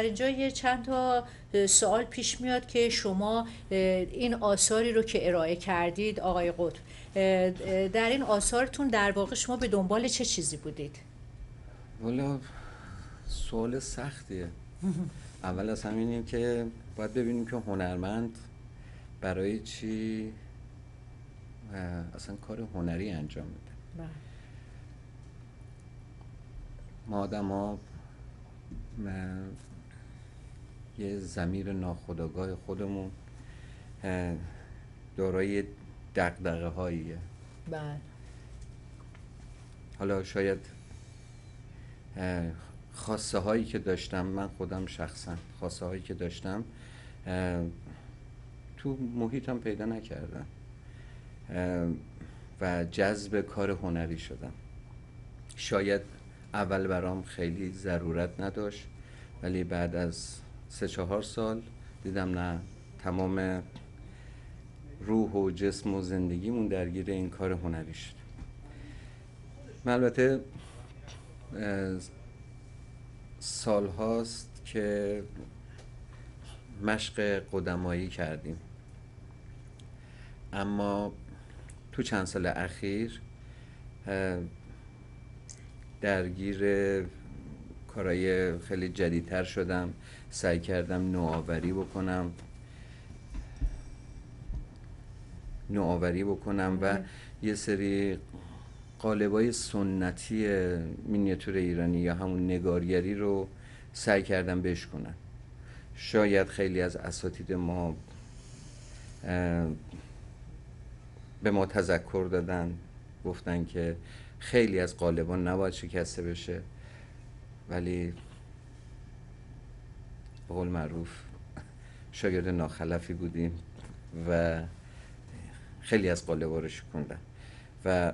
در اینجا یه چند تا سوال پیش میاد که شما این آثاری رو که ارائه کردید آقای قطب، در این آثارتون در واقع شما به دنبال چه چیزی بودید؟ والا سوال سختیه. اول از همینیم که باید ببینیم که هنرمند برای چی اصلا کار هنری انجام میده. ما آدم ها یه ضمیر ناخودآگاه خودمون دارای دغدغه هاییه. بله. حالا شاید خواسته هایی که داشتم، من خودم شخصا خواسته هایی که داشتم تو محیطم پیدا نکردم و جذب کار هنری شدم. شاید اول برام خیلی ضرورت نداشت، ولی بعد از 3-4 سال دیدم نه، تمام روح و جسم و زندگیمون درگیر این کار هنری شد. من البته سال هاست که مشق قدمایی کردیم، اما تو چند سال اخیر درگیر کارهای خیلی جدیدتر شدم. سعی کردم نوآوری بکنم و یه سری قالبای سنتی مینیاتور ایرانی یا همون نگارگری رو سعی کردم بشکنم. شاید خیلی از اساتید ما به ما تذکر دادن، گفتن که خیلی از قالبان نباید شکسته بشه، ولی به قول معروف شاگرد ناخلفی بودیم و خیلی از قالب‌ها رو شکوندم و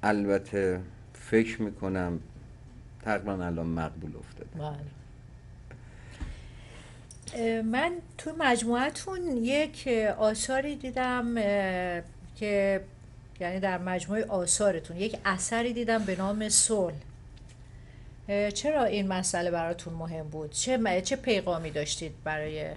البته فکر میکنم تقریبا الان مقبول افتاده. من تو مجموعتون یک آثاری دیدم که یعنی در مجموعه آثارتون یک اثری دیدم به نام صلح. چرا این مسئله براتون مهم بود؟ چه پیغامی داشتید برای